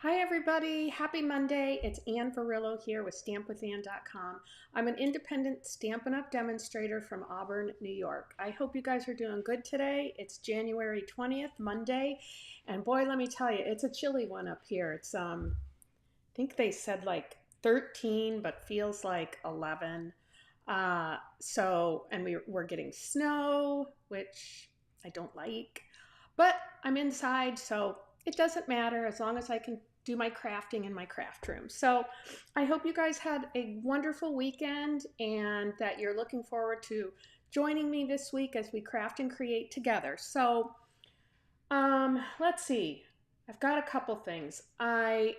Hi everybody, happy Monday. It's Ann Varillo here with stampwithann.com. I'm an independent Stampin' Up! Demonstrator from Auburn, New York. I hope you guys are doing good today. It's January 20th, Monday, and boy, let me tell you, it's a chilly one up here. It's I think they said like 13, but feels like 11. And we're getting snow, which I don't like, but I'm inside, so it doesn't matter as long as I can do my crafting in my craft room. So I hope you guys had a wonderful weekend and that you're looking forward to joining me this week as we craft and create together. So let's see. I've got a couple things.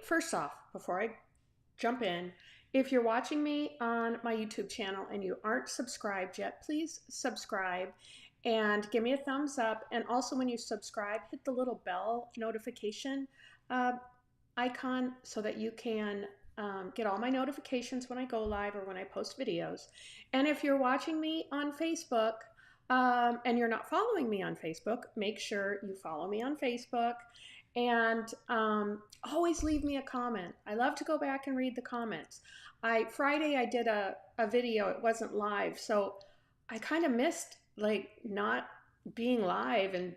First off, before I jump in, if you're watching me on my YouTube channel and you aren't subscribed yet, please subscribe and give me a thumbs up. And also when you subscribe, hit the little bell notification icon so that you can get all my notifications when I go live or when I post videos. And if you're watching me on Facebook and you're not following me on Facebook, make sure you follow me on Facebook. And always leave me a comment. I love to go back and read the comments. Friday I did a video, it wasn't live, so I kind of missed like not being live and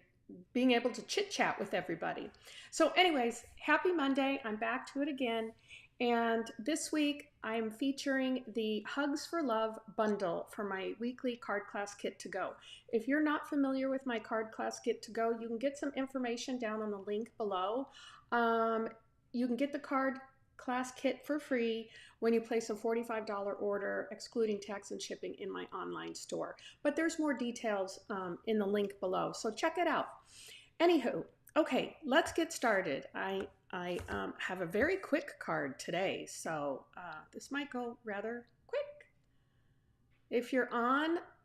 being able to chit chat with everybody. So anyways, happy Monday. I'm back to it again. And this week I'm featuring the Hugs for Love bundle for my weekly card class kit to go. If you're not familiar with my card class kit to go, you can get some information down on the link below. You can get the card class kit for free when you place a $45 order, excluding tax and shipping, in my online store. But there's more details in the link below, so check it out. Anywho, okay, let's get started. I have a very quick card today, so this might go rather quick. If you're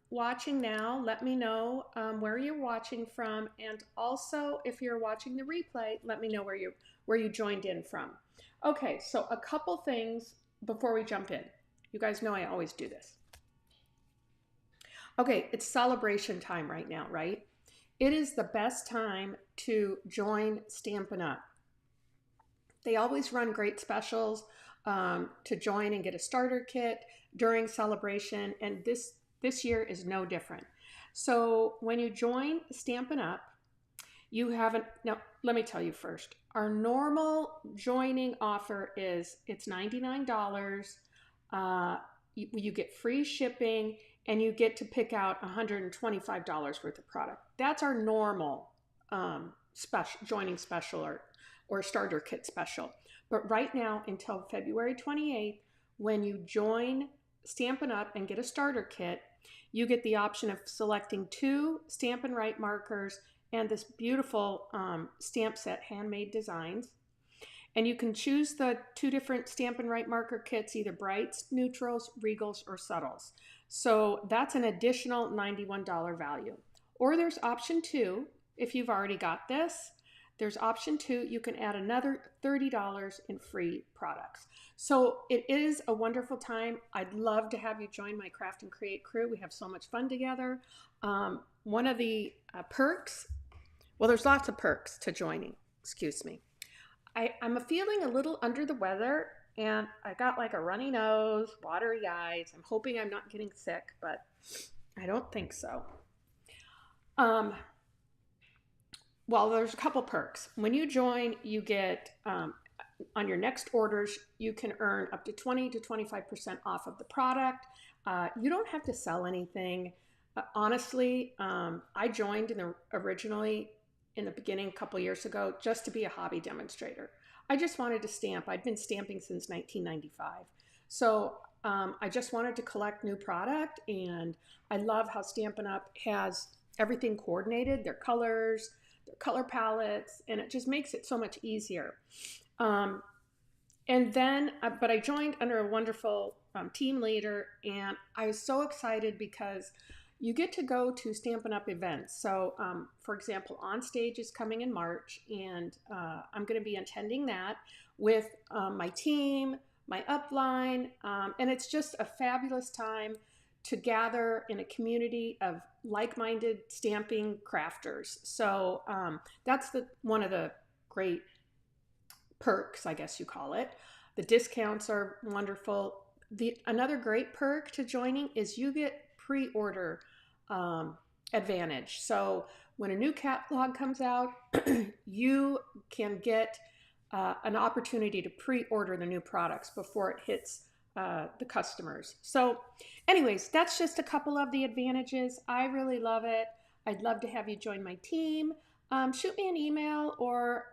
watching now, let me know where you're watching from, and also if you're watching the replay, let me know where you joined in from. Okay, so a couple things before we jump in. You guys know I always do this. Okay, it's celebration time right now, right? It is the best time to join Stampin' Up! They always run great specials to join and get a starter kit during celebration, and this year is no different. So when you join Stampin' Up!, you haven't, now let me tell you first, our normal joining offer is it's $99. You get free shipping and you get to pick out $125 worth of product. That's our normal joining special or starter kit special. But right now until February 28th, when you join Stampin' Up! And get a starter kit, you get the option of selecting 2 Stampin' Write markers and this beautiful stamp set, Handmade Designs. And you can choose the 2 different Stampin' Write marker kits, either brights, neutrals, regals, or subtles. So that's an additional $91 value. Or there's option 2, if you've already got this, there's option 2, you can add another $30 in free products. So it is a wonderful time. I'd love to have you join my Craft and Create crew. We have so much fun together. One of the perks, well, there's lots of perks to joining, excuse me. I'm feeling a little under the weather and I got like a runny nose, watery eyes. I'm hoping I'm not getting sick, but I don't think so. Well, there's a couple perks. When you join, you get, on your next orders, you can earn up to 20 to 25% off of the product. You don't have to sell anything. Honestly, I joined originally in the beginning a couple years ago just to be a hobby demonstrator. I just wanted to stamp. I'd been stamping since 1995. So I just wanted to collect new product, and I love how Stampin' Up! Has everything coordinated, their colors, their color palettes, and it just makes it so much easier. And then, but I joined under a wonderful team leader, and I was so excited because you get to go to Stampin' Up! Events. So, for example, On Stage is coming in March, and I'm going to be attending that with my team, my upline, and it's just a fabulous time to gather in a community of like-minded stamping crafters. So that's one of the great perks, I guess you call it. The discounts are wonderful. Another great perk to joining is you get pre-order advantage. So when a new catalog comes out, you can get an opportunity to pre-order the new products before it hits the customers. So anyways, that's just a couple of the advantages. I really love it. I'd love to have you join my team. Shoot me an email or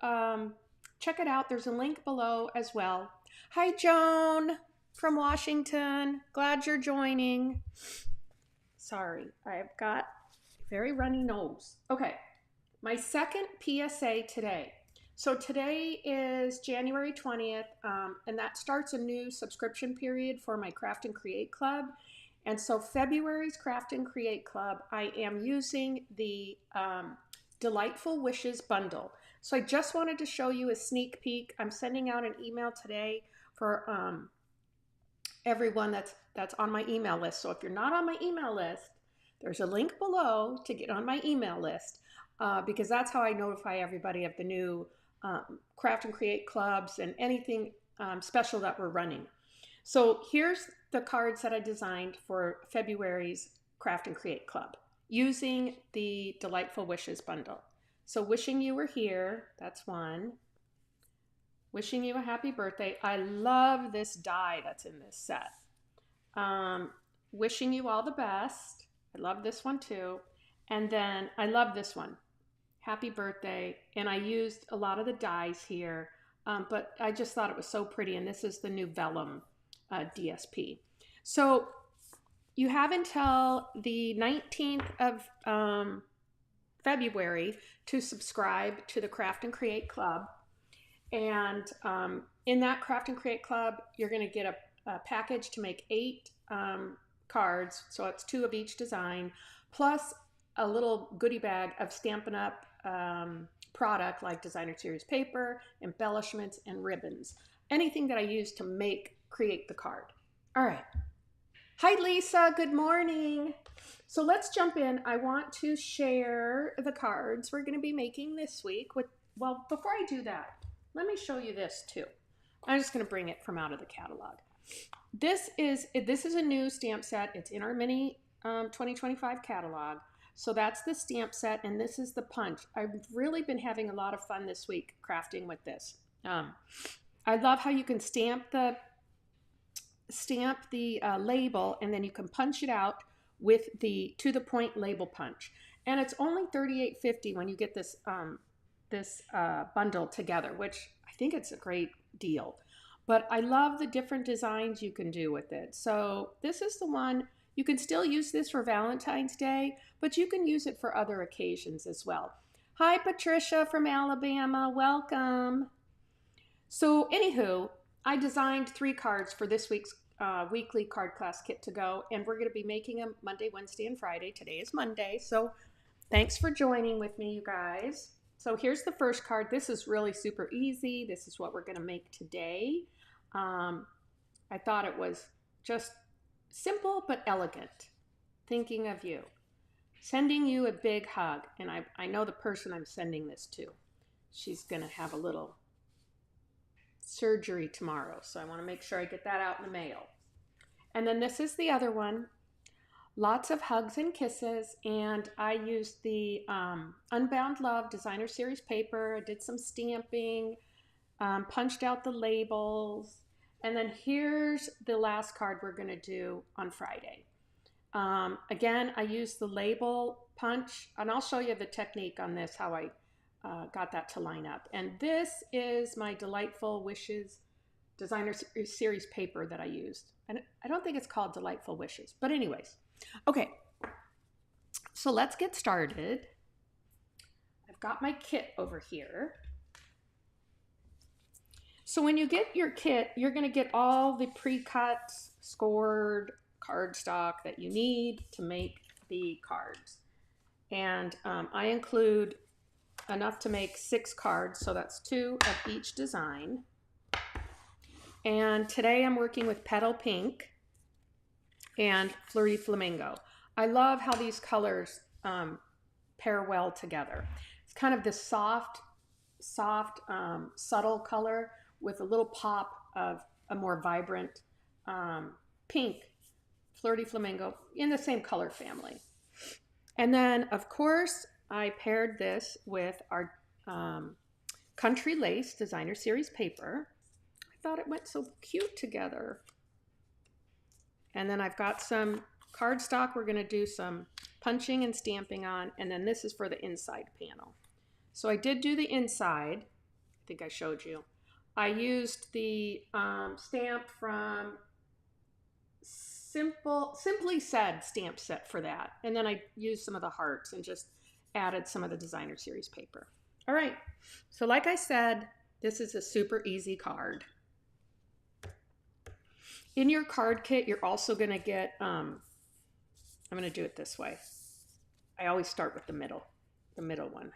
check it out. There's a link below as well. Hi, Joan from Washington. Glad you're joining. Sorry, I've got a very runny nose. Okay, my second PSA today. So today is January 20th, and that starts a new subscription period for my Craft and Create Club. And so February's Craft and Create Club, I am using the Delightful Wishes bundle. So I just wanted to show you a sneak peek. I'm sending out an email today for everyone that's on my email list. So if you're not on my email list, there's a link below to get on my email list because that's how I notify everybody of the new Craft and Create clubs and anything special that we're running. So here's the cards that I designed for February's Craft and Create Club using the Delightful Wishes bundle. So wishing you were here, that's one. Wishing you a happy birthday. I love this die that's in this set. Wishing you all the best. I love this one too. And then I love this one. Happy birthday. And I used a lot of the dies here, but I just thought it was so pretty. And this is the new vellum DSP. So you have until the 19th of February to subscribe to the Craft and Create Club. And in that Craft and Create Club, you're going to get a package to make 8 cards. So it's 2 of each design, plus a little goodie bag of Stampin' Up product like designer series paper, embellishments, and ribbons. Anything that I use to create the card. All right. Hi, Lisa. Good morning. So let's jump in. I want to share the cards we're going to be making this week. Well, before I do that, let me show you this too. I'm just going to bring it from out of the catalog. This is a new stamp set. It's in our mini 2025 catalog. So that's the stamp set, and this is the punch. I've really been having a lot of fun this week crafting with this. I love how you can stamp the label, and then you can punch it out with the to the point label punch. And it's only $38.50 when you get this bundle together, which I think it's a great deal. But I love the different designs you can do with it. So this is the one. You can still use this for Valentine's Day, but you can use it for other occasions as well. Hi, Patricia from Alabama. Welcome. So anywho, I designed 3 cards for this week's weekly card class kit to go, and we're going to be making them Monday, Wednesday, and Friday. Today is Monday, so thanks for joining with me, you guys. So here's the first card. This is really super easy. This is what we're going to make today. I thought it was just simple but elegant. Thinking of you. Sending you a big hug. And I know the person I'm sending this to. She's going to have a little surgery tomorrow, so I want to make sure I get that out in the mail. And then this is the other one. Lots of hugs and kisses, and I used the Unbound Love designer series paper. I did some stamping, punched out the labels, and then here's the last card we're going to do on Friday. Again, I used the label punch, and I'll show you the technique on this, how I got that to line up. And this is my Delightful Wishes designer series paper that I used. And I don't think it's called Delightful Wishes, but anyways. Okay, so let's get started. I've got my kit over here. So when you get your kit, you're going to get all the pre-cut, scored cardstock that you need to make the cards. And I include enough to make 6 cards, so that's 2 of each design. And today I'm working with Petal Pink and Fleury Flamingo. I love how these colors pair well together. It's kind of this soft soft, subtle color with a little pop of a more vibrant pink, Flirty Flamingo, in the same color family. And then, of course, I paired this with our Country Lace Designer Series paper. I thought it went so cute together. And then I've got some cardstock we're going to do some punching and stamping on, and then this is for the inside panel. So I did do the inside. I think I showed you. I used the stamp from Simply Said stamp set for that. And then I used some of the hearts and just added some of the Designer Series paper. All right, so like I said, this is a super easy card. In your card kit, you're also going to get, I'm going to do it this way. I always start with the middle one.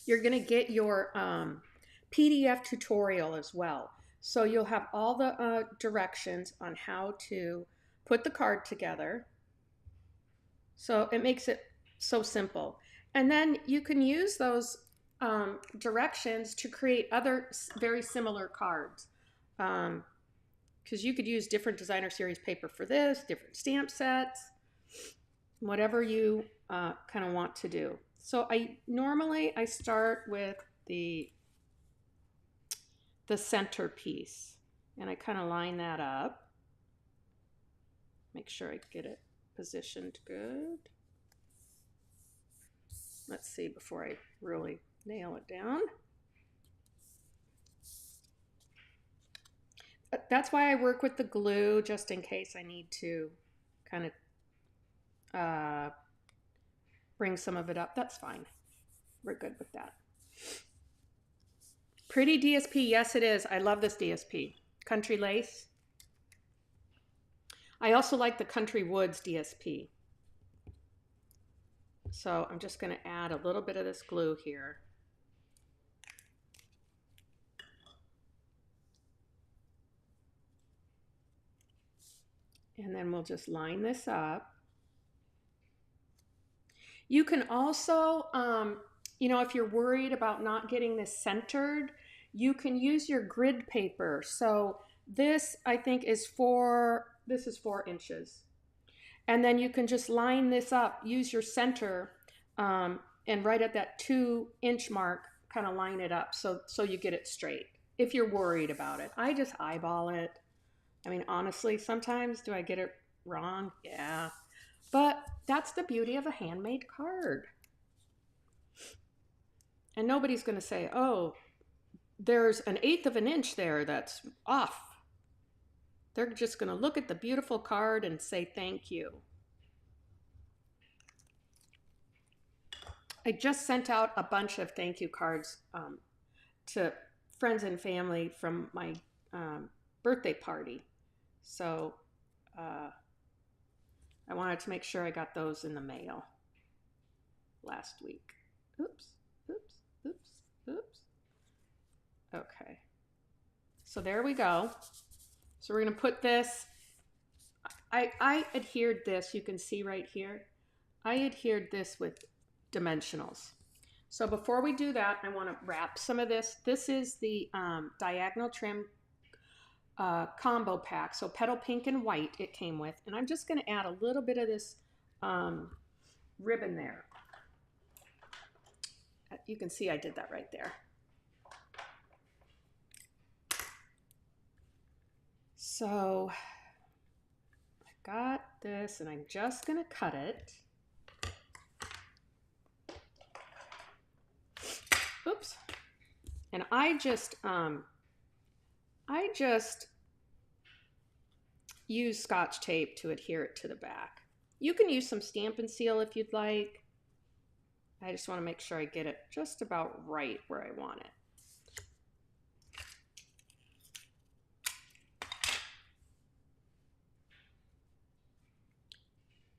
You're going to get your PDF tutorial as well. So you'll have all the directions on how to put the card together. So it makes it so simple. And then you can use those directions to create other very similar cards. Because you could use different Designer Series paper for this, different stamp sets, whatever you kind of want to do. So normally I start with the center piece, and I kind of line that up. Make sure I get it positioned good. Let's see before I really nail it down. That's why I work with the glue, just in case I need to kind of bring some of it up. That's fine. We're good with that. Pretty DSP. Yes, it is. I love this DSP. Country Lace. I also like the Country Woods DSP. So I'm just going to add a little bit of this glue here. And then we'll just line this up. You can also, you know, if you're worried about not getting this centered, you can use your grid paper. So this, I think, is 4 inches. And then you can just line this up, use your center, and right at that 2-inch mark, kind of line it up so you get it straight. If you're worried about it, I just eyeball it. I mean, honestly, sometimes do I get it wrong? Yeah. But that's the beauty of a handmade card. And nobody's going to say, oh, there's 1/8 of an inch there that's off. They're just going to look at the beautiful card and say thank you. I just sent out a bunch of thank you cards to friends and family from my birthday party. So I wanted to make sure I got those in the mail last week. Oops, oops, oops, oops. Okay. So there we go. So we're going to put this. I adhered this. You can see right here. I adhered this with dimensionals. So before we do that, I want to wrap some of this. This is the diagonal trim combo pack. So petal pink and white it came with. And I'm just going to add a little bit of this ribbon there. You can see I did that right there. So I got this and I'm just going to cut it. Oops. And I just use Scotch tape to adhere it to the back. You can use some Stampin' Seal if you'd like. I just want to make sure I get it just about right where I want it.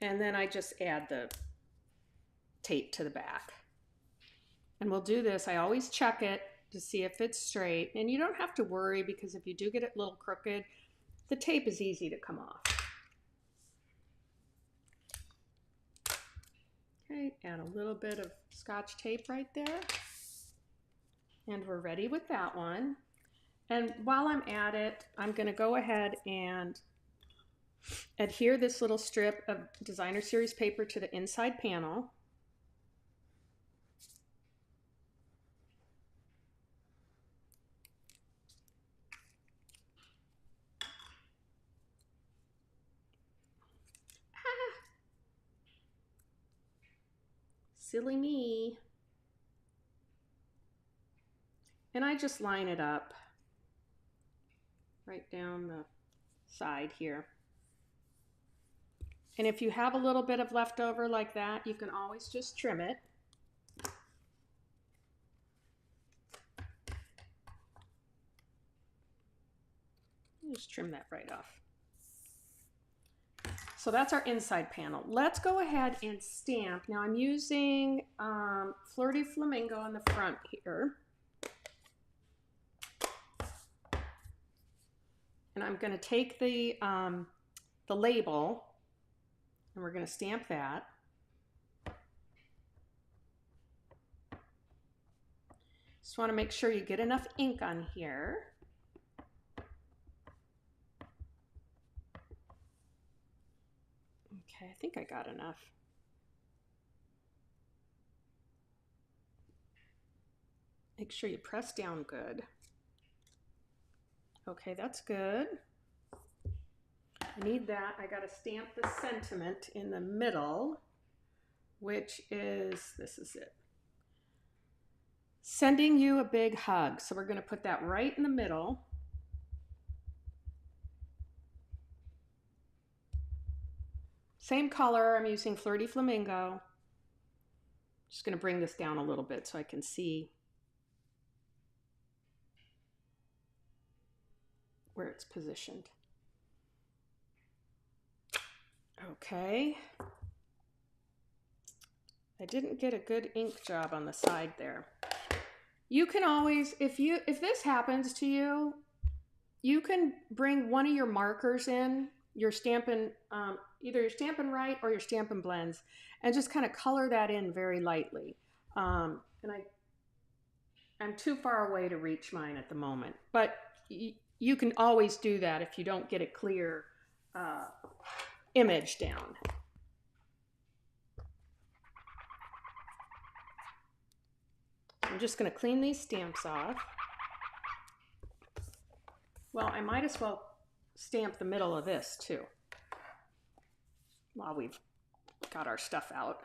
And then I just add the tape to the back. And we'll do this. I always check it to see if it's straight. And you don't have to worry because if you do get it a little crooked, the tape is easy to come off. Okay, add a little bit of Scotch tape right there. And we're ready with that one. And while I'm at it, I'm going to go ahead and adhere this little strip of designer series paper to the inside panel. Silly me. And I just line it up right down the side here. And if you have a little bit of leftover like that, you can always just trim it. Just trim that right off. So that's our inside panel. Let's go ahead and stamp. Now I'm using Flirty Flamingo on the front here. And I'm going to take the label and we're going to stamp that. Just want to make sure you get enough ink on here. Okay, I think I got enough. Make sure you press down good. Okay, that's good. I need that. I got to stamp the sentiment in the middle, which is, this is it. Sending you a big hug. So we're going to put that right in the middle. Same color, I'm using Flirty Flamingo. Just going to bring this down a little bit so I can see where it's positioned. Okay. I didn't get a good ink job on the side there. You can always, if this happens to you, you can bring one of your markers in, your Stampin', either your Stampin' Right or your Stampin' Blends, and just kind of color that in very lightly. And I'm too far away to reach mine at the moment, but you can always do that if you don't get a clear image down. I'm just going to clean these stamps off. Well, I might as well stamp the middle of this too while we've got our stuff out.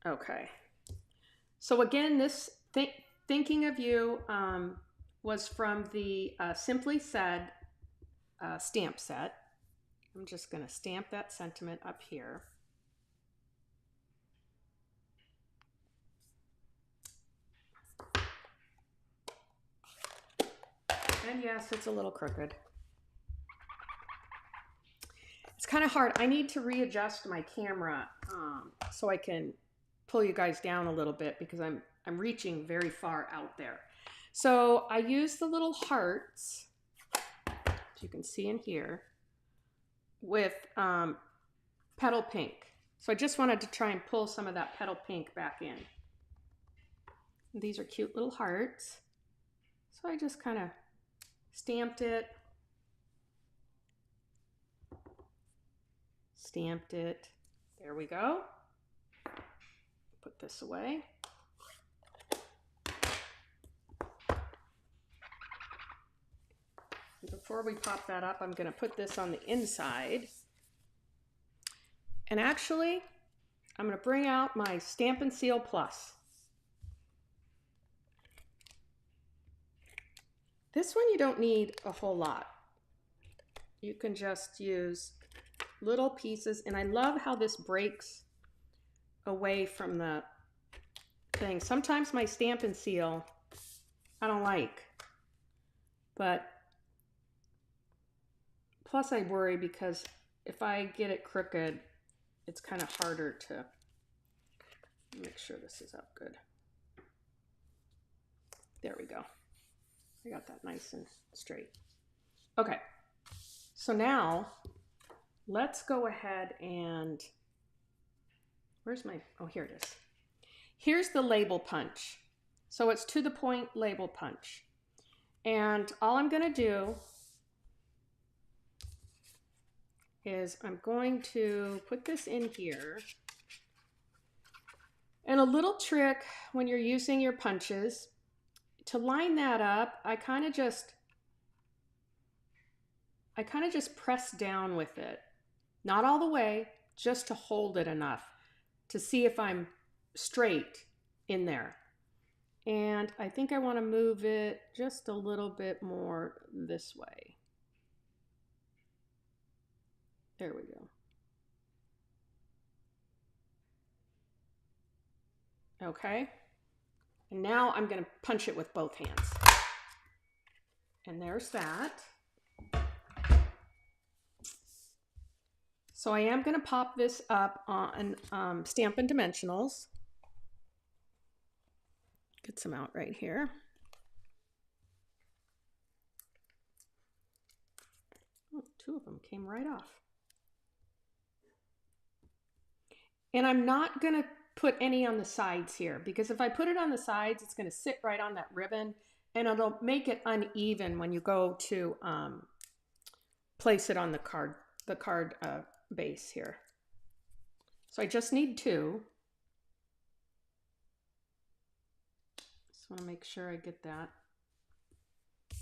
Okay. So again, this Thinking of You was from the Simply Said stamp set. I'm just going to stamp that sentiment up here. And yes, it's a little crooked. It's kind of hard. I need to readjust my camera so I can pull you guys down a little bit because I'm reaching very far out there. So I use the little hearts, as you can see in here, with petal pink. So I just wanted to try and pull some of that petal pink back in. These are cute little hearts. So I just kind of stamped it, there we go. Put this away. And before we pop that up, I'm going to put this on the inside. And actually, I'm going to bring out my Stampin' Seal Plus. This one you don't need a whole lot. You can just use little pieces, and I love how this breaks away from the thing. Sometimes my Stampin' Seal I don't like, but plus I worry because if I get it crooked, it's kind of harder to make sure this is up good. There we go. I got that nice and straight. Okay, so now let's go ahead and, where's my, oh, here it is. Here's the label punch. So it's to the point label punch. And all I'm going to do is I'm going to put this in here. And a little trick when you're using your punches, to line that up, I kind of just press down with it. Not all the way, just to hold it enough to see if I'm straight in there. And I think I want to move it just a little bit more this way. There we go. Okay. And now I'm going to punch it with both hands. And there's that. So I am going to pop this up on Stampin' Dimensionals. Get some out right here. Oh, two of them came right off. And I'm not going to put any on the sides here, because if I put it on the sides, it's going to sit right on that ribbon and it'll make it uneven when you go to place it on the card base here. So I just need two. Just want to make sure I get that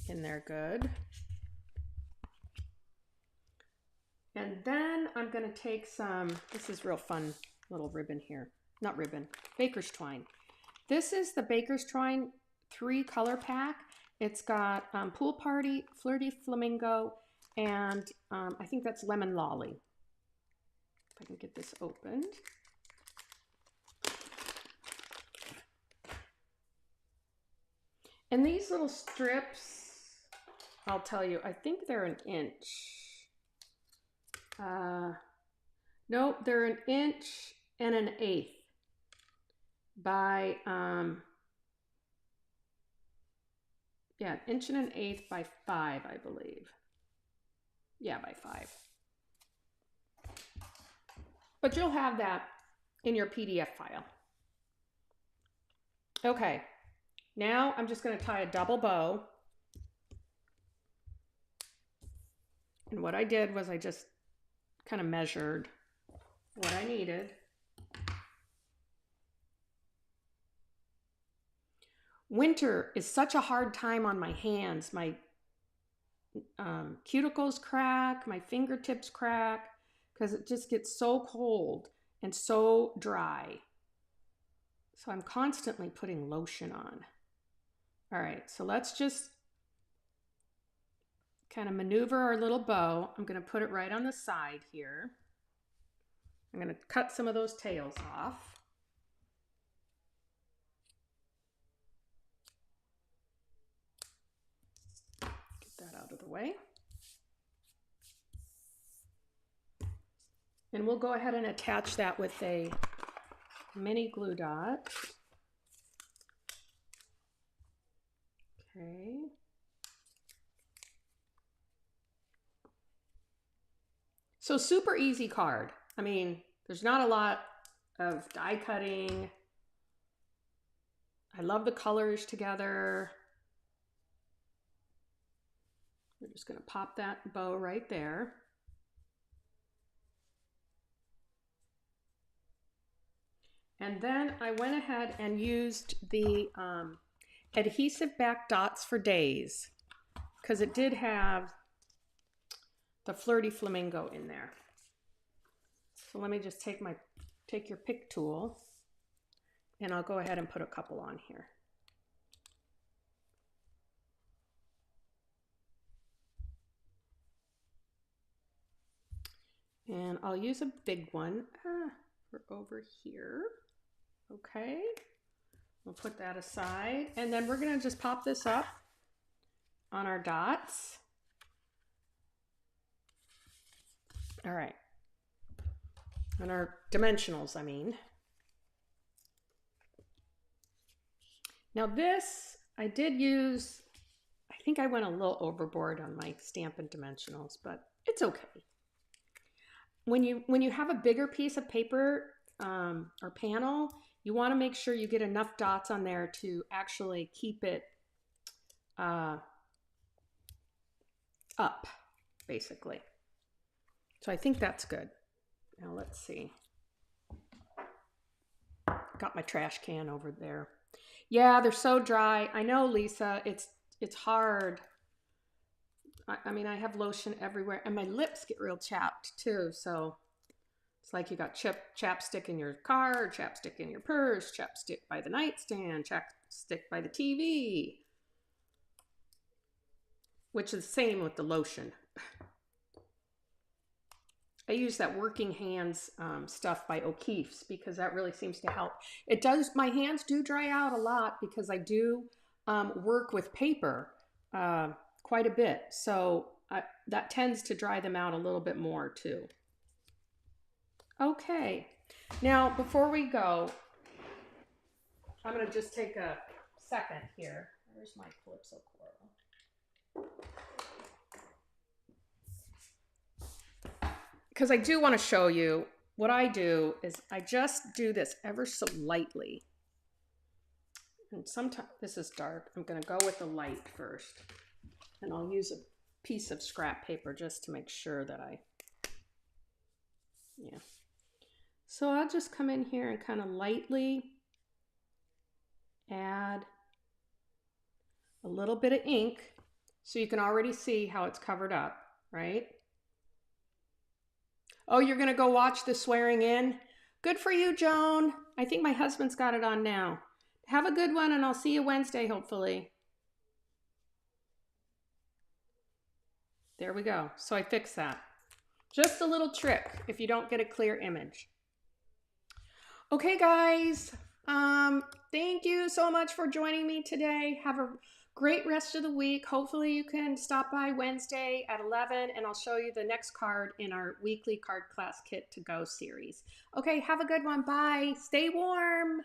in there good. And then I'm going to take some, this is real fun little ribbon here. Not ribbon, Baker's Twine. This is the Baker's Twine 3-color pack. It's got Pool Party, Flirty Flamingo, and I think that's Lemon Lolly. If I can get this opened. And these little strips, I'll tell you, I think they're 1 inch. Nope, they're 1 inch and 1/8 by, yeah, 1 inch and 1/8 by 5, I believe. Yeah, by 5. But you'll have that in your PDF file. Okay, now I'm just going to tie a double bow. And what I did was I just kind of measured what I needed. Winter is such a hard time on my hands. My cuticles crack, my fingertips crack, because it just gets so cold and so dry. So I'm constantly putting lotion on. All right, so let's just kind of maneuver our little bow. I'm going to put it right on the side here. I'm going to cut some of those tails off. Get that out of the way. And we'll go ahead and attach that with a mini glue dot. Okay. So super easy card. I mean, there's not a lot of die cutting. I love the colors together. We're just going to pop that bow right there. And then I went ahead and used the adhesive back dots for days, because it did have the Flirty Flamingo in there. So let me just take your pick tool, and I'll go ahead and put a couple on here. And I'll use a big one for over here. Okay, we'll put that aside, and then we're going to just pop this up on our dots. All right, on our dimensionals, I mean. Now this, I did use, I think I went a little overboard on my Stampin' Dimensionals, but it's okay. When you have a bigger piece of paper or panel, you want to make sure you get enough dots on there to actually keep it up, basically. So I think that's good. Now let's see. Got my trash can over there. Yeah, they're so dry. I know, Lisa, it's hard. I mean, I have lotion everywhere, and my lips get real chapped too, so it's like you got chapstick in your car, chapstick in your purse, chapstick by the nightstand, chapstick by the TV, which is the same with the lotion. I use that Working Hands stuff by O'Keeffe's because that really seems to help. It does, my hands do dry out a lot because I do work with paper quite a bit. So that tends to dry them out a little bit more too. Okay, now before we go, I'm going to just take a second here. Where's my Calypso coral? Because I do want to show you what I do is I just do this ever so lightly. And sometimes this is dark. I'm going to go with the light first. And I'll use a piece of scrap paper just to make sure that yeah. So I'll just come in here and kind of lightly add a little bit of ink so you can already see how it's covered up, right? Oh, you're going to go watch the swearing in? Good for you, Joan. I think my husband's got it on now. Have a good one, and I'll see you Wednesday, hopefully. There we go. So I fixed that. Just a little trick if you don't get a clear image. Okay, guys. Thank you so much for joining me today. Have a great rest of the week. Hopefully you can stop by Wednesday at 11 and I'll show you the next card in our weekly card class kit to go series. Okay, have a good one. Bye. Stay warm.